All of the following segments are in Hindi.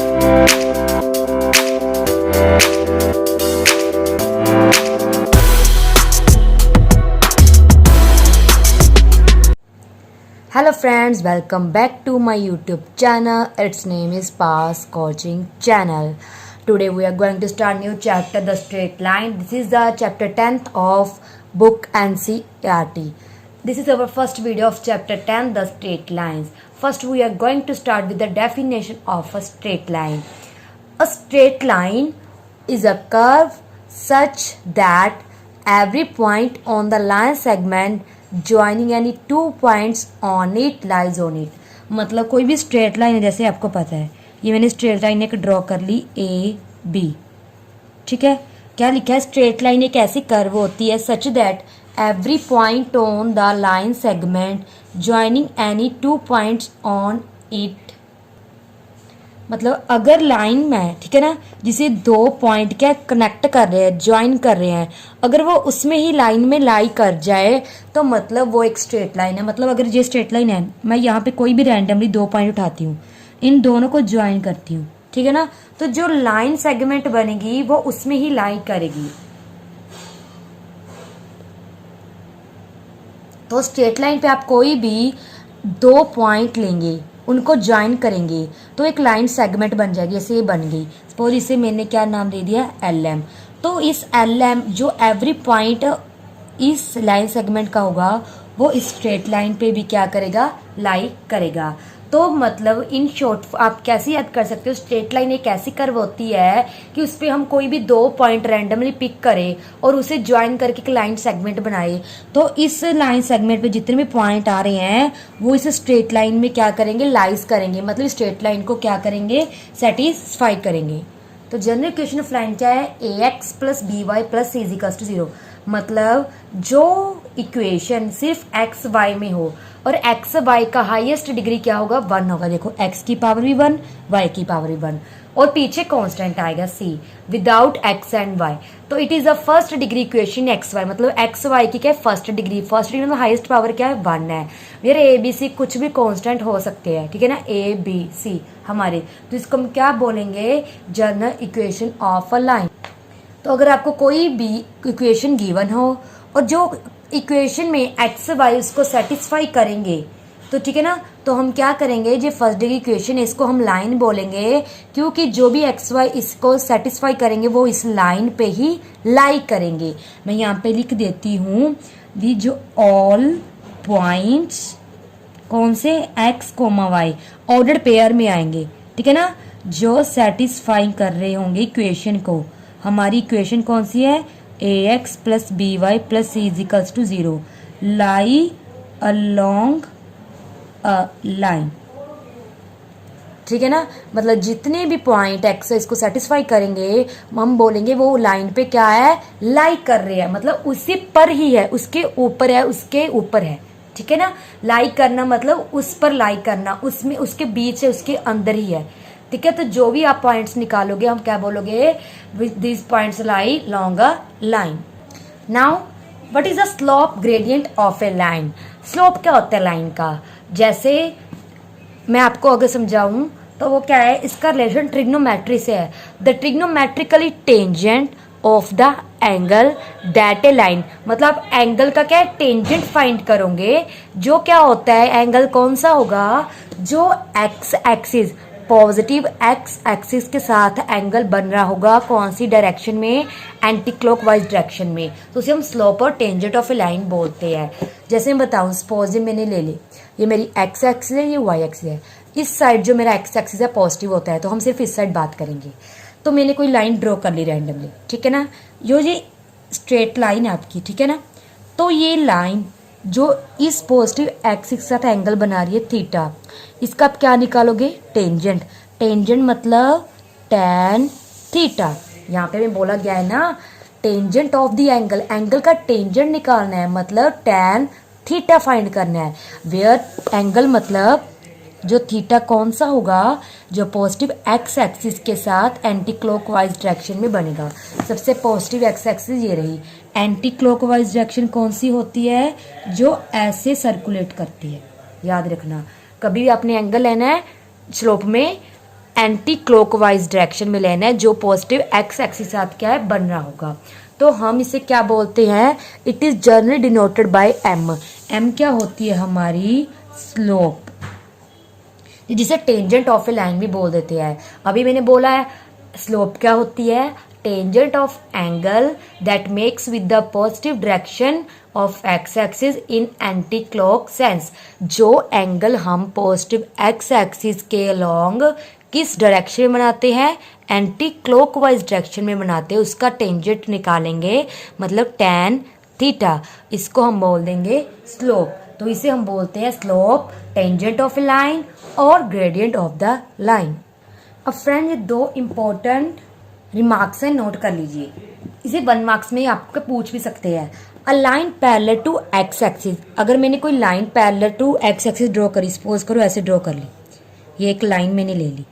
Hello friends, welcome back to my YouTube channel. Its name is Pass Coaching Channel. Today we are going to start new chapter, The Straight Line. This is the chapter 10th of book NCERT. This is our first video of chapter 10, The Straight Lines. First we are going to start with the definition of a straight line. A straight line is a curve such that every point on the line segment joining any two points on it lies on it. मतलब कोई भी स्ट्रेट लाइन है, जैसे आपको पता है ये मैंने स्ट्रेट लाइन एक ड्रॉ कर ली ए बी, ठीक है। क्या लिखा है? स्ट्रेट लाइन एक ऐसी कर्व होती है such that every point on the line segment joining any two points on it. मतलब अगर लाइन में, ठीक है ना, जिसे दो पॉइंट क्या कनेक्ट कर रहे हैं, ज्वाइन कर रहे हैं, अगर वो उसमें ही लाइन में लाई कर जाए तो मतलब वो एक स्ट्रेट लाइन है। मतलब अगर ये स्ट्रेट लाइन है, मैं यहाँ पे कोई भी रैंडमली दो पॉइंट उठाती हूँ, इन दोनों को ज्वाइन करती हूँ, ठीक है ना, तो जो लाइन सेगमेंट बनेगी वो उसमें ही लाई करेगी। तो स्ट्रेट लाइन पे आप कोई भी दो पॉइंट लेंगे, उनको ज्वाइन करेंगे तो एक लाइन सेगमेंट बन जाएगी। जैसे ये बन गई, सपोज इसे मैंने क्या नाम दे दिया, एल एम। तो इस एल एम जो एवरी पॉइंट इस लाइन सेगमेंट का होगा वो इस स्ट्रेट लाइन पे भी क्या करेगा, लाई करेगा। तो मतलब इन शॉर्ट आप कैसे याद कर सकते हो, स्ट्रेट लाइन एक ऐसी कर्व होती है कि उस पर हम कोई भी दो पॉइंट रैंडमली पिक करें और उसे ज्वाइन करके एक लाइन सेगमेंट बनाए। तो इस लाइन सेगमेंट पे जितने भी पॉइंट आ रहे हैं वो इस स्ट्रेट लाइन में क्या करेंगे, लाइज करेंगे। मतलब स्ट्रेट लाइन को क्या करेंगे, सेटिस्फाई करेंगे। तो जनरल इक्वेशन ऑफ लाइन क्या है, a x plus b y plus c is equal to 0। मतलब जो इक्वेशन सिर्फ एक्स वाई में हो और एक्स वाई का हाईएस्ट डिग्री क्या होगा, 1 होगा। देखो एक्स की पावर भी 1, वाई की पावर भी 1, और पीछे कांस्टेंट आएगा C without X and Y. तो it is a first degree equation X Y. मतलब एक्स वाई की क्या है, फर्स्ट डिग्री। फर्स्ट डिग्री मतलब हाईएस्ट पावर क्या है, 1 है। यार ए बी सी कुछ भी कांस्टेंट हो सकते हैं, ठीक है ना, ए बी सी हमारे। तो इसको हम क्या बोलेंगे, general equation of a line. तो अगर आपको कोई भी इक्वेशन गिवन हो और जो इक्वेशन में एक्स वाई उसको सेटिस्फाई करेंगे तो ठीक है ना, तो हम क्या करेंगे, जो फर्स्ट डिग्री इक्वेशन है इसको हम लाइन बोलेंगे, क्योंकि जो भी एक्स वाई इसको सेटिस्फाई करेंगे वो इस लाइन पे ही लाई करेंगे। मैं यहाँ पे लिख देती हूँ दी जो ऑल पॉइंट्स कौन से, X comma Y ordered pair में आएंगे, ठीक है ना, जो सेटिस्फाई कर रहे होंगे इक्वेशन को। हमारी इक्वेशन कौन सी है, a x plus b y plus c is equals to 0 lie along a line, ठीक है ना। मतलब जितने भी पॉइंट एक्स इसको सेटिस्फाई करेंगे हम बोलेंगे वो लाइन पे क्या है, लाई कर रहे हैं। मतलब उसी पर ही है, उसके ऊपर है, उसके ऊपर है, ठीक है ना। लाई करना मतलब उस पर लाई करना, उसमें उसके बीच है, उसके अंदर ही है, ठीक है। तो जो भी आप पॉइंट्स निकालोगे हम क्या बोलोगे, this points lie long a line. Now what is the slope gradient of A line. Slope क्या होता है लाइन का, जैसे मैं आपको अगर समझाऊं तो वो क्या है, इसका रिलेशन ट्रिग्नोमेट्री से है। The trigonometrically tangent of the angle that a line. मतलब एंगल का क्या है, टेंजेंट फाइंड करोगे। जो क्या होता है, एंगल कौन सा होगा, जो x axis positive x axis के साथ एंगल बन रहा होगा, कौन सी डायरेक्शन में, एंटी क्लॉकवाइज डायरेक्शन में। तो उसे हम स्लोप और टेंजेंट ऑफ ए लाइन बोलते हैं। जैसे मैं बताऊं, सपोज मैंने ले ली, ये मेरी एक्स एक्सिस है, ये वाई एक्सिस है। इस साइड जो मेरा एक्स एक्सिस है पॉजिटिव होता है, तो हम सिर्फ इस साइड बात करेंगे। तो मैंने कोई लाइन ड्रॉ कर ली रैंडमली, ठीक है ना, ये स्ट्रेट लाइन है आपकी, ठीक है ना। तो ये लाइन जो इस पॉजिटिव एक्सिस के साथ एंगल बना रही है थीटा, इसका आप क्या निकालोगे, टेंजेंट। टेंजेंट मतलब tan थीटा। यहाँ पे मैं बोला गया है ना, tangent of the angle, angle का टेंजेंट निकालना है, मतलब tan थीटा फाइंड करना है। वेयर एंगल मतलब जो थीटा कौन सा होगा, जो पॉजिटिव एक्स एक्सिस के साथ एंटी क्लॉकवाइज डायरेक्शन में बनेगा। सबसे पॉजिटिव एक्स एक्सिस ये रही। एंटी क्लॉकवाइज डायरेक्शन कौन सी होती है, जो ऐसे सर्कुलेट करती है। याद रखना, कभी भी आपने एंगल लेना है स्लोप में एंटी क्लॉकवाइज डायरेक्शन में लेना है, जो पॉजिटिव एक्स एक्सिस के साथ क्या है बन रहा होगा। तो हम इसे क्या बोलते हैं, it is generally denoted by M. M क्या होती है हमारी स्लोप, जिसे टेंजेंट ऑफ ए लाइन भी बोल देते हैं। अभी मैंने बोला है स्लोप क्या होती है, tangent of angle that makes with the positive direction of x axis in anti clock sense. जो एंगल हम पॉजिटिव एक्स एक्सिस के अलोंग किस डायरेक्शन में बनाते हैं, एंटी क्लॉकवाइज डायरेक्शन में बनाते हैं, उसका टेंजेंट निकालेंगे, मतलब tan थीटा। इसको हम बोल देंगे स्लोप। तो इसे हम बोलते हैं slope, tangent of A line और ग्रेडियंट ऑफ द लाइन। अब फ्रेंड ये दो इंपॉर्टेंट रिमार्क्स हैं, नोट कर लीजिए। इसे 1 मार्क्स में आपको पूछ भी सकते हैं। A line parallel to X axis, अगर मैंने कोई line parallel to X axis draw करी, सपोज करो ऐसे ड्रॉ कर ली, ये एक लाइन मैंने ले ली,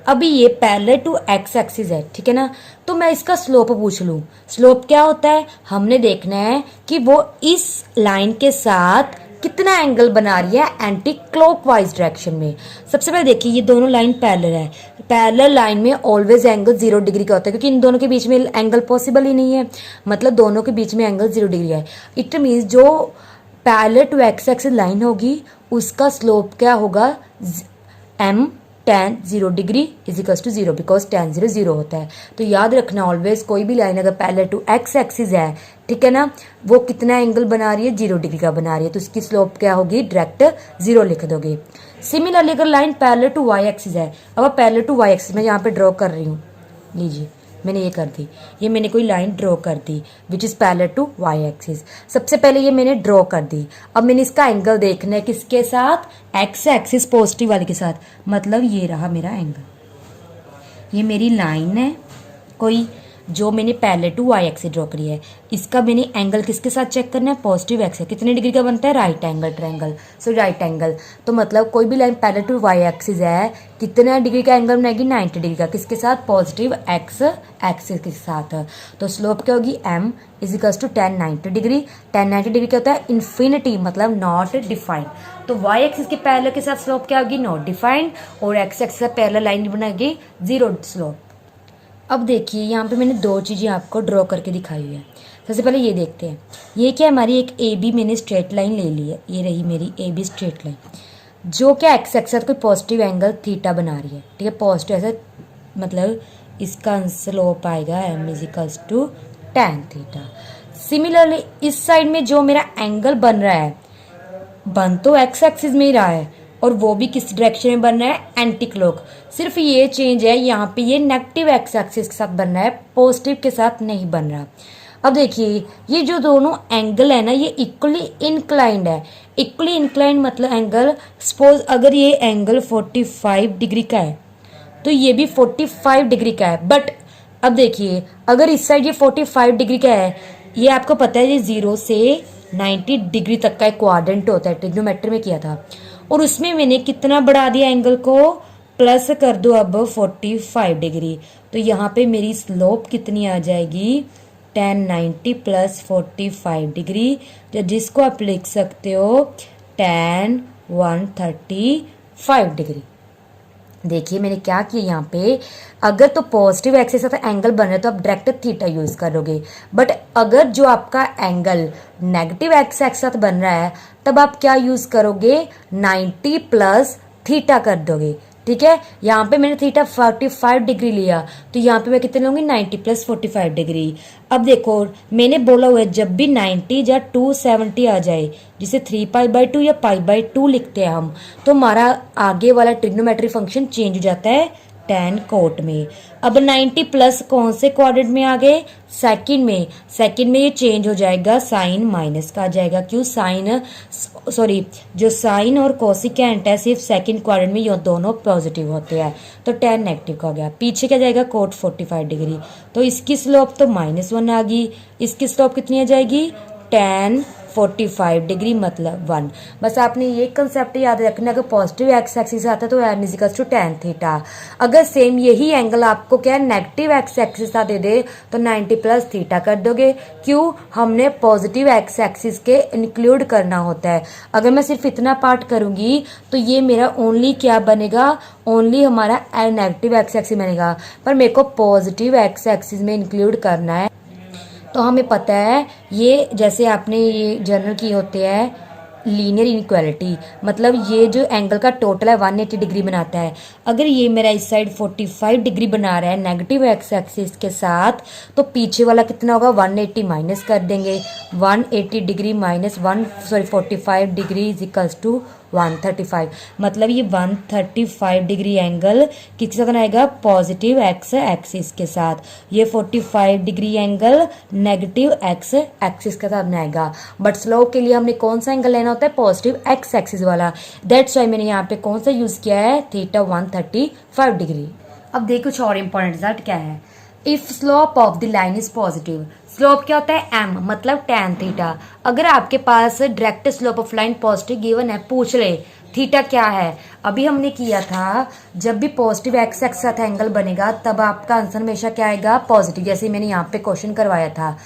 अभी ये पैरेलल टू एक्स एक्सिस है, ठीक है ना। तो मैं इसका स्लोप पूछ लूं, स्लोप क्या होता है, हमने देखना है कि वो इस लाइन के साथ कितना एंगल बना रही है एंटी क्लॉकवाइज डायरेक्शन में। सबसे पहले देखिए ये दोनों लाइन पैरेलल है, पैरेलल लाइन में ऑलवेज एंगल 0 डिग्री का होता है, क्योंकि इन दोनों के बीच में एंगल पॉसिबल ही नहीं है, मतलब दोनों के बीच में एंगल 0 डिग्री है। इट मीन्स जो parallel to X axis line होगी उसका स्लोप क्या होगा, M tan 0 degree is equal to 0, because tan 0 0 होता है। तो याद रखना ऑलवेज कोई भी लाइन अगर पैरेलल टू एक्स एक्सिस है, ठीक है ना, वो कितना एंगल बना रही है, 0 डिग्री का बना रही है, तो उसकी स्लोप क्या होगी, डायरेक्ट 0 लिख दोगे। सिमिलरली अगर line parallel to Y axis है, अब पैरेलल टू वाई एक्सिस मैं यहाँ पे ड्रॉ कर रही हूँ, लीजिए मैंने ये कर दी, ये मैंने कोई लाइन ड्रॉ कर दी which is parallel to Y axis. सबसे पहले ये मैंने ड्रॉ कर दी, अब मैंने इसका एंगल देखना है किसके साथ, एक्स एक्सिस पॉजिटिव वाले के साथ, मतलब ये रहा मेरा एंगल, ये मेरी लाइन है कोई जो मैंने parallel to Y axis draw करी है, इसका मैंने एंगल किसके साथ चेक करना है, पॉजिटिव एक्स है, कितने डिग्री का बनता है, right angle triangle, so right angle. तो मतलब कोई भी line parallel to Y axis है, कितना डिग्री का एंगल बनाएगी, 90 डिग्री का, किसके साथ, पॉजिटिव एक्स एक्सिस के साथ। तो स्लोप क्या होगी, M is equal to tan 90 degree. tan 90 degree क्या होता है, इन्फिनिटी, मतलब नॉट डिफाइंड। तो वाई एक्सिस के पैरेलल के साथ स्लोप क्या होगी, नॉट डिफाइंड, और एक्स एक्सिस से पैरेलल लाइन बनाएगी 0 स्लोप। अब देखिए यहाँ पे मैंने दो चीज़ें आपको ड्रॉ करके दिखाई हुई है। सबसे पहले ये देखते हैं, ये क्या हमारी एक ए बी मैंने स्ट्रेट लाइन ले ली है, ये रही मेरी ए बी स्ट्रेट लाइन, जो क्या एक्स एक्सिस कोई पॉजिटिव एंगल थीटा बना रही है, ठीक है, पॉजिटिव ऐसे, मतलब इसका स्लोप आएगा M is equals to tan theta. Similarly इस साइड में जो मेरा एंगल बन रहा है, बन तो एक्स एक्सिस में ही रहा है, और वो भी किस डायरेक्शन में बन रहा है, एंटी क्लॉक। सिर्फ ये चेंज है, यहाँ पे ये नेगेटिव एक्स एक्सिस के साथ बन रहा है, पॉजिटिव के साथ नहीं बन रहा। अब देखिए ये जो दोनों एंगल है ना, ये इक्वली इंक्लाइंड है। इक्वली इंक्लाइंड मतलब एंगल, सपोज अगर ये एंगल 45 डिग्री का है तो ये भी 45 डिग्री का है, बट अब देखिए अगर इस साइड ये 45 डिग्री का है, ये आपको पता है ये 0 से 90 डिग्री तक का एक क्वाड्रेंट होता है, ट्रिग्नोमेट्री में किया था, और उसमें मैंने कितना बढ़ा दिया एंगल को, प्लस कर दो अब 45 डिग्री। तो यहाँ पे मेरी स्लोप कितनी आ जाएगी, tan 90 प्लस 45 डिग्री, जिसको आप लिख सकते हो tan 135 डिग्री। देखिए मैंने क्या किया यहाँ पे, अगर तो पॉजिटिव एक्सिस के साथ एंगल बन रहा है तो आप डायरेक्ट थीटा यूज करोगे, बट अगर जो आपका एंगल नेगेटिव एक्सिस के साथ बन रहा है तब आप क्या यूज करोगे, 90 प्लस थीटा कर दोगे, ठीक है। यहाँ पे मैंने थीटा 45 डिग्री लिया, तो यहाँ पे मैं कितने लूंगी, 90 प्लस 45 डिग्री। अब देखो मैंने बोला हुआ है जब भी 90 या 270 आ जाए, जिसे 3π/2 या π/2 लिखते हैं हम, तो हमारा आगे वाला ट्रिग्नोमेट्री फंक्शन चेंज हो जाता है tan कोट में। अब 90 प्लस कौन से क्वाड्रेंट में आ गए, सेकंड में, सेकंड में ये चेंज हो जाएगा, साइन माइनस का आ जाएगा, क्यों, साइन सॉरी जो साइन और कोसिकेंट है सिर्फ सेकंड क्वाड्रेंट में ये दोनों पॉजिटिव होते हैं, तो tan नेगेटिव का हो गया। पीछे क्या जाएगा, कोट 45 डिग्री, तो इसकी स्लोप तो -1 आ गई, इसकी स्लोप कितनी आ जाएगी, tan 45 डिग्री मतलब 1। बस आपने ये कंसेप्ट याद रखना, अगर पॉजिटिव एक्स एक्सिस आता है तो n is to tan theta. अगर सेम यही एंगल आपको क्या नेगेटिव एक्स एक्सिस का दे दे तो 90 प्लस थीटा कर दोगे। क्यों? हमने पॉजिटिव एक्स एक्सिस के इंक्लूड करना होता है। अगर मैं सिर्फ इतना पार्ट करूंगी तो ये मेरा ओनली क्या बनेगा, ओनली हमारा नेगेटिव एक्स एक्सिस बनेगा, पर मेरे को पॉजिटिव एक्स एक्सिस में इंक्लूड करना है। तो हमें पता है ये, जैसे आपने ये जनरल की होते हैं लीनियर इनइक्वालिटी, मतलब ये जो एंगल का टोटल है 180 डिग्री बनाता है। अगर ये मेरा इस साइड 45 डिग्री बना रहा है नेगेटिव एक्स एक्सिस के साथ, तो पीछे वाला कितना होगा, 180 माइनस कर देंगे। 180 degree minus 45 degree is equals to 135, मतलब ये 135 डिग्री एंगल किसके साथ बनाएगा, पॉजिटिव एक्स एक्सिस के साथ। ये 45 degree angle negative x axis के साथ बनाएगा। बट स्लोप के लिए हमने कौन सा एंगल लेना होता है, पॉजिटिव एक्स एक्सिस वाला। दैट्स वाई मैंने यहाँ पे कौन सा यूज किया है, थीटा 135 डिग्री। अब देखो कुछ और इंपॉर्टेंट रिजल्ट क्या है। If slope of the line is positive, slope क्या होता है, m मतलब tan थीटा। अगर आपके पास direct slope of line positive given है, पूछ ले थीटा क्या है। अभी हमने किया था जब भी पॉजिटिव एक्स एक्स साथ एंगल बनेगा तब आपका आंसर हमेशा क्या आएगा, पॉजिटिव। जैसे मैंने यहाँ पे क्वेश्चन करवाया था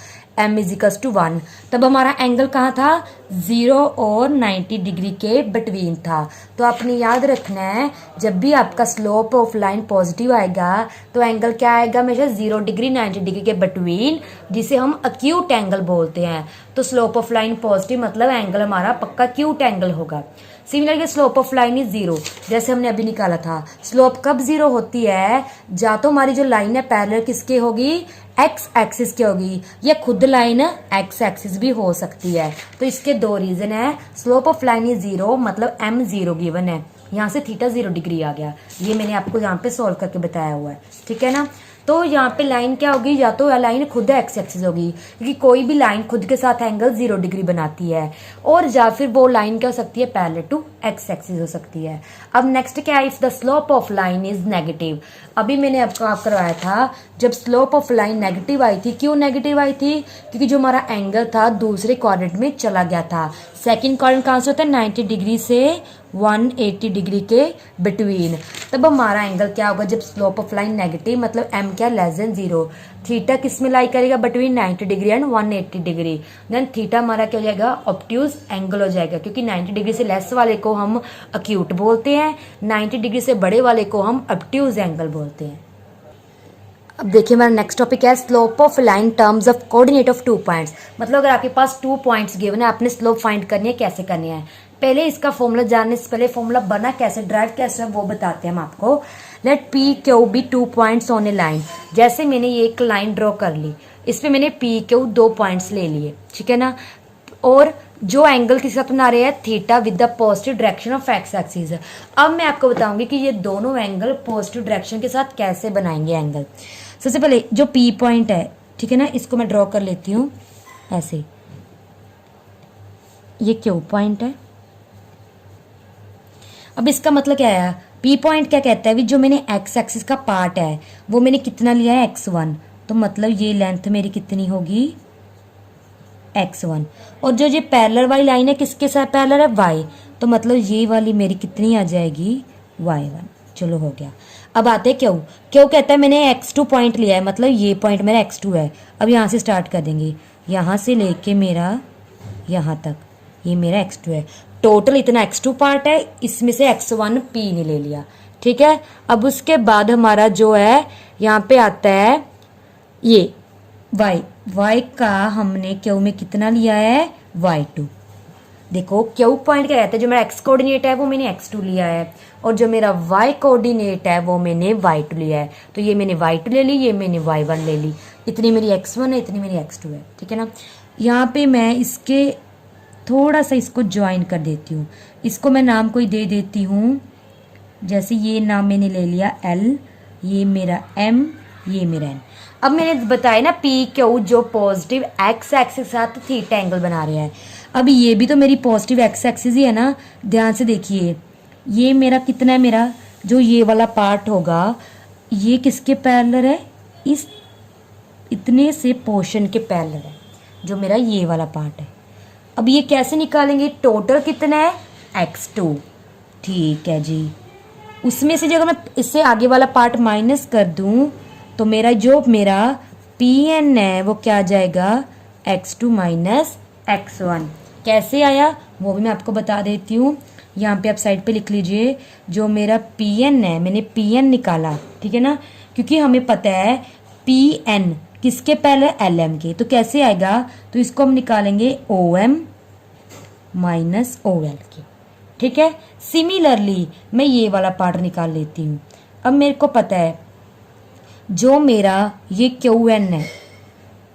m इज इक्वल्स टू 1, तब हमारा एंगल कहाँ था, 0 और 90 डिग्री के बिटवीन था। तो आपने याद रखना है जब भी आपका स्लोप ऑफ लाइन पॉजिटिव आएगा तो एंगल क्या आएगा, हमेशा 0 डिग्री 90 डिग्री के बिटवीन, जिसे हम अक्यूट एंगल बोलते हैं। तो स्लोप ऑफ लाइन पॉजिटिव मतलब एंगल हमारा पक्का अक्यूट एंगल होगा। Similarly slope of line is 0, जैसे हमने अभी निकाला था। स्लोप कब 0 होती है, या तो हमारी जो लाइन है पैरेलल किसके होगी, एक्स एक्सिस की होगी, या खुद लाइन एक्स एक्सिस भी हो सकती है। तो इसके दो रीजन है। स्लोप ऑफ लाइन इज 0 मतलब m 0 गिवन है, यहाँ से थीटा 0 डिग्री आ गया। ये मैंने आपको यहाँ पे सॉल्व करके बताया हुआ है, ठीक है ना। तो यहाँ पे लाइन क्या होगी, या तो लाइन खुद एक्स एक्सिस होगी, क्योंकि कोई भी लाइन खुद के साथ एंगल 0 डिग्री बनाती है, और या फिर वो लाइन क्या हो सकती है, पैरेलल टू एक्स एक्सिस हो सकती है। अब नेक्स्ट क्या है, if the slope of line is negative. अभी मैंने आपको करवाया था जब स्लोप ऑफ लाइन नेगेटिव आई थी। क्यों नेगेटिव आई थी, क्योंकि जो हमारा एंगल था दूसरे क्वाड्रेंट में चला गया था। सेकंड क्वाड्रेंट कहाँ से होता है, 90 डिग्री से 180 डिग्री के बिटवीन। तब हमारा एंगल क्या होगा, जब स्लोप ऑफ लाइन नेगेटिव मतलब m क्या लेस देन 0, थीटा किस में लाई करेगा, between 90 degree and 180 degree. Then theta हमारा क्या हो जाएगा, ऑब्ट्यूज एंगल हो जाएगा, क्योंकि 90 डिग्री से लेस वाले को हम अक्यूट बोलते हैं, 90 डिग्री से बड़े वाले को हम ऑब्ट्यूज एंगल बोलते हैं। अब देखिए हमारा नेक्स्ट टॉपिक है slope of line terms of coordinate of 2 points. मतलब अगर आपके पास 2 पॉइंट्स गिवन है, आपने स्लोप फाइंड करनी है, कैसे करनी है। पहले इसका फॉर्मूला जानने से पहले फॉर्मूला बना कैसे, ड्राइव कैसे है वो बताते हैं हम आपको। Let P Q be 2 points on a line. जैसे मैंने ये एक लाइन ड्रॉ कर ली, इस पे मैंने पी क्यू 2 पॉइंट्स ले लिए, ठीक है ना। और जो एंगल किसके साथ बना रहे हैं, theta with the positive direction of x axis. अब मैं आपको बताऊंगी कि ये दोनों एंगल पॉजिटिव डायरेक्शन के साथ कैसे बनाएंगे एंगल। सबसे पहले जो पी पॉइंट है, ठीक है ना, इसको मैं ड्रॉ कर लेती हूँ ऐसे। ये क्यू पॉइंट है। अब इसका मतलब क्या है, पी पॉइंट क्या कहता है, जो मैंने एक्स एक्सिस का पार्ट है वो मैंने कितना लिया है, x1, तो मतलब ये लेंथ मेरी कितनी होगी, x1। और जो ये पैरेलल वाली लाइन है किसके साथ पैरेलल है, y, तो मतलब ये वाली मेरी कितनी आ जाएगी, y1। चलो हो गया। अब आते हैं क्यों। क्यों कहता है मैंने x2 पॉइंट लिया है, मतलब ये पॉइंट मेरा x2 है। अब यहाँ से स्टार्ट कर देंगे, यहाँ से लेके मेरा यहाँ तक, ये मेरा x2 है। टोटल इतना x2 पार्ट है, इसमें से x1 p ने ले लिया, ठीक है। अब उसके बाद हमारा जो है यहाँ पे आता है ये y का हमने क्यू में कितना लिया है, y2। देखो क्यू पॉइंट क्या कहता है, जो मेरा x कोऑर्डिनेट है वो मैंने x2 लिया है, और जो मेरा y कोऑर्डिनेट है वो मैंने y2 लिया है। तो ये मैंने y2 ले ली, ये मैंने y1 ले ली। इतनी मेरी x1 है, इतनी मेरी x2 है, ठीक है ना। यहाँ पे मैं इसके थोड़ा सा इसको ज्वाइन कर देती हूँ। इसको मैं नाम कोई दे देती हूँ, जैसे ये नाम मैंने ले लिया L, ये मेरा M, ये मेरा N। अब मैंने बताया ना पी क्यू जो पॉजिटिव एक्स एक्सिस के साथ थीटा एंगल बना रहे हैं। अब ये भी तो मेरी पॉजिटिव एक्स एक्सिस ही है ना, ध्यान से देखिए। ये मेरा कितना है, मेरा जो ये वाला पार्ट होगा ये किसके पैरेलल है, इस इतने से पोर्शन के पैरेलल है, जो मेरा ये वाला पार्ट है। अब ये कैसे निकालेंगे, टोटल कितना है x2, ठीक है जी। उसमें से जो अगर मैं इससे आगे वाला पार्ट माइनस कर दूं तो मेरा Pn है वो क्या आ जाएगा, x2 माइनस x1। कैसे आया वो भी मैं आपको बता देती हूँ। यहाँ पे आप साइड पे लिख लीजिए, जो मेरा Pn है मैंने Pn निकाला, ठीक है ना, क्योंकि हमें पता है Pn किसके पहले Lm के, तो कैसे आएगा, तो इसको हम निकालेंगे Om माइनस OL के, ठीक है। सिमिलरली मैं ये वाला पार्ट निकाल लेती हूँ। अब मेरे को पता है जो मेरा ये Qn है,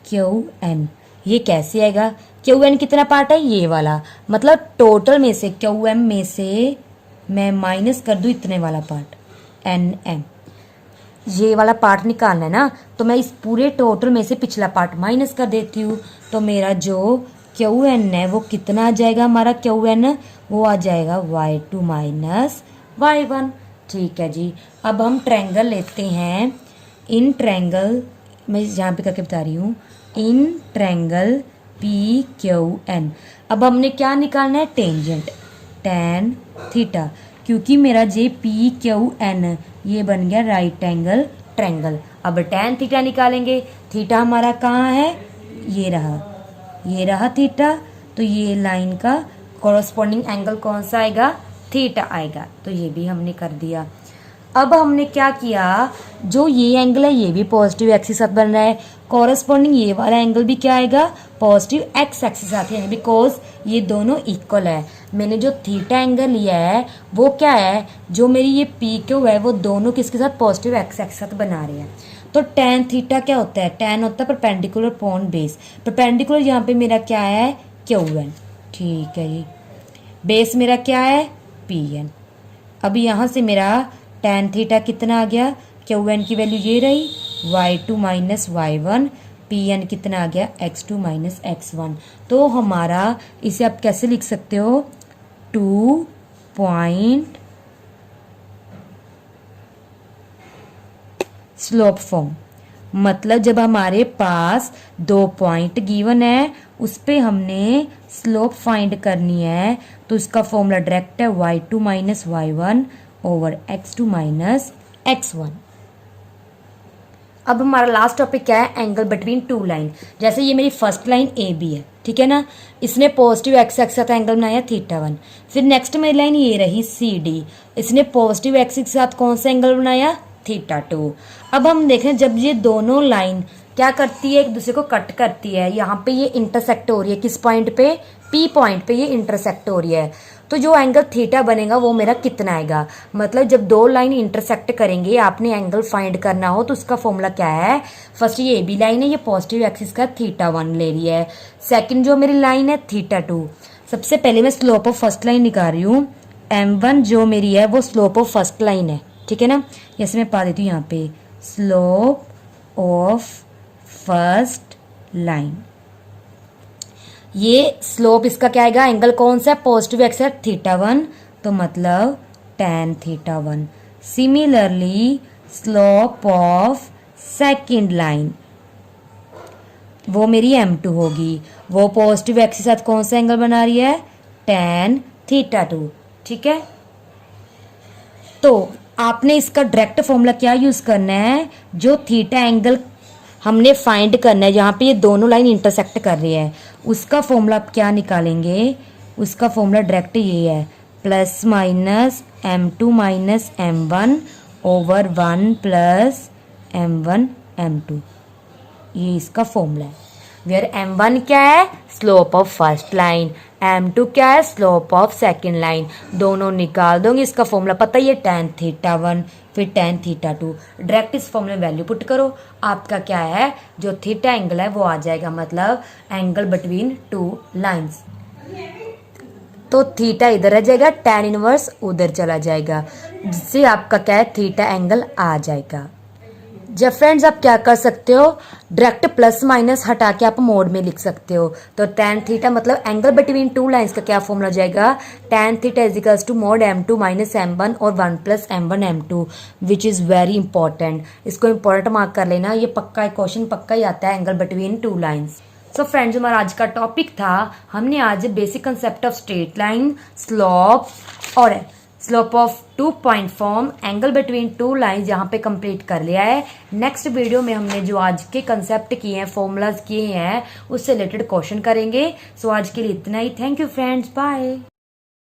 Qn ये कैसे आएगा, Qn कितना पार्ट है, ये वाला, मतलब टोटल में से Qm में से मैं माइनस कर दूँ इतने वाला पार्ट Nm, ये वाला पार्ट निकालना है ना, तो मैं इस पूरे टोटल में से पिछला पार्ट माइनस कर देती हूँ। तो मेरा जो Qn है वो कितना आ जाएगा, हमारा Qn वो आ जाएगा y2 माइनस y1, ठीक है जी। अब हम ट्रायंगल लेते हैं, इन ट्रायंगल मैं यहाँ पे करके बता रही हूँ, इन ट्रायंगल PQN। अब हमने क्या निकालना है, टेंजेंट tan थीटा, क्योंकि मेरा जे PQN ये बन गया राइट एंगल ट्रायंगल। अब tan थीटा निकालेंगे, थीटा हमारा कहाँ है, ये रहा थीटा, तो ये लाइन का कॉरस्पॉन्डिंग एंगल कौन सा आएगा, थीटा आएगा, तो ये भी हमने कर दिया। अब हमने क्या किया, जो ये एंगल है ये भी पॉजिटिव एक्स के साथ बन रहा है, कॉरस्पॉन्डिंग ये वाला एंगल भी क्या आएगा, पॉजिटिव एक्स एक्सिस के साथ है, बिकॉज ये दोनों इक्वल है। मैंने जो थीटा एंगल लिया है वो क्या है, जो मेरी ये पी क्यू है वो दोनों किसके साथ, पॉजिटिव एक्स एक्सिस के साथ बना रहे हैं। तो tan थीटा क्या होता है, tan होता है परपेंडिकुलर अपॉन बेस, परपेंडिकुलर यहाँ पे मेरा क्या है Qn, ठीक है जी, बेस मेरा क्या है Pn। अब यहाँ से मेरा tan थीटा कितना आ गया, Qn की वैल्यू ये रही y2 माइनस y1, Pn कितना आ गया x2 माइनस x1। तो हमारा इसे आप कैसे लिख सकते हो, 2 पॉइंट स्लोप फॉर्म, मतलब जब हमारे पास 2 पॉइंट गिवन है उस पे हमने स्लोप फाइंड करनी है, तो उसका फॉर्मूला डायरेक्ट है y2 minus y1 over x2 minus x1। अब हमारा लास्ट टॉपिक क्या है, एंगल बिटवीन टू लाइन। जैसे ये मेरी फर्स्ट लाइन ए बी है, ठीक है ना, इसने पॉजिटिव एक्स एक्सिस के साथ एंगल बनाया θ1। फिर नेक्स्ट मेरी लाइन ये रही सी डी, इसने पॉजिटिव एक्स के साथ कौन सा एंगल बनाया, θ2। अब हम देखें जब ये दोनों लाइन क्या करती है, एक दूसरे को कट करती है, यहाँ पे ये इंटरसेक्ट हो रही है, किस पॉइंट पे, पी पॉइंट पे ये इंटरसेक्ट हो रही है, तो जो एंगल थीटा बनेगा वो मेरा कितना आएगा, मतलब जब दो लाइन इंटरसेक्ट करेंगे आपने एंगल फाइंड करना हो तो उसका फॉर्मूला क्या है, फर्स्ट ये बी लाइन है, ये पॉजिटिव एक्सिस का θ1 ले रही है, सेकंड जो मेरी लाइन है θ2। सबसे पहले मैं स्लोप ऑफ फर्स्ट लाइन निकाल रही हूँ, m1 जो मेरी है वो स्लोप ऑफ फर्स्ट लाइन है, ठीक है ना, जैसे मैं पा देती हूँ यहाँ पे स्लोप ऑफ फर्स्ट लाइन, ये स्लोप इसका क्या आएगा, एंगल कौन सा है, पॉजिटिव एक्स है θ1, तो मतलब tan θ1। Similarly slope of second line वो मेरी m2 होगी, वो पॉजिटिव एक्स के साथ कौन सा एंगल बना रही है, tan θ2, ठीक है। तो आपने इसका डायरेक्ट फॉर्मूला क्या यूज करना है, जो थीटा एंगल हमने फाइंड करना है जहाँ पे ये दोनों लाइन इंटरसेक्ट कर रही है, उसका फॉर्मूला आप क्या निकालेंगे, उसका फॉर्मूला डायरेक्ट ये है plus minus m2 minus m1 over 1 plus m1 m2, ये इसका फॉर्मूला है। वेयर m1 क्या है, slope of first line, m2 क्या है, स्लोप ऑफ सेकंड लाइन, दोनों निकाल दोगे, इसका फॉर्मूला पता ही है tan θ1 फिर tan θ2, डायरेक्ट इस फॉर्मूले में वैल्यू पुट करो, आपका क्या है जो थीटा एंगल है वो आ जाएगा, मतलब एंगल बिटवीन टू लाइंस। तो थीटा इधर आ जाएगा, tan इनवर्स उधर चला जाएगा, जिससे आपका क्या है थीटा एंगल आ जाएगा। जब फ्रेंड्स आप क्या कर सकते हो, डायरेक्ट प्लस माइनस हटा के आप मोड में लिख सकते हो, तो tan थीटा मतलब एंगल बिटवीन टू लाइंस का क्या फॉर्मूला जाएगा, tan theta is equals to mod m2 minus m1 और 1 plus m1 m2, which is very important, इसको इंपॉर्टेंट मार्क कर लेना, ये पक्का क्वेश्चन पक्का ही आता है angle between two lines. So friends, हमारा आज का टॉपिक था, हमने आज basic concept of straight line, slope और slope of 2 point form, angle between 2 lines यहाँ पे कंप्लीट कर लिया है। नेक्स्ट वीडियो में हमने जो आज के कंसेप्ट किए हैं, फॉर्मूलाज किए हैं, उससे रिलेटेड क्वेश्चन करेंगे। सो आज के लिए इतना ही। Thank you friends, bye.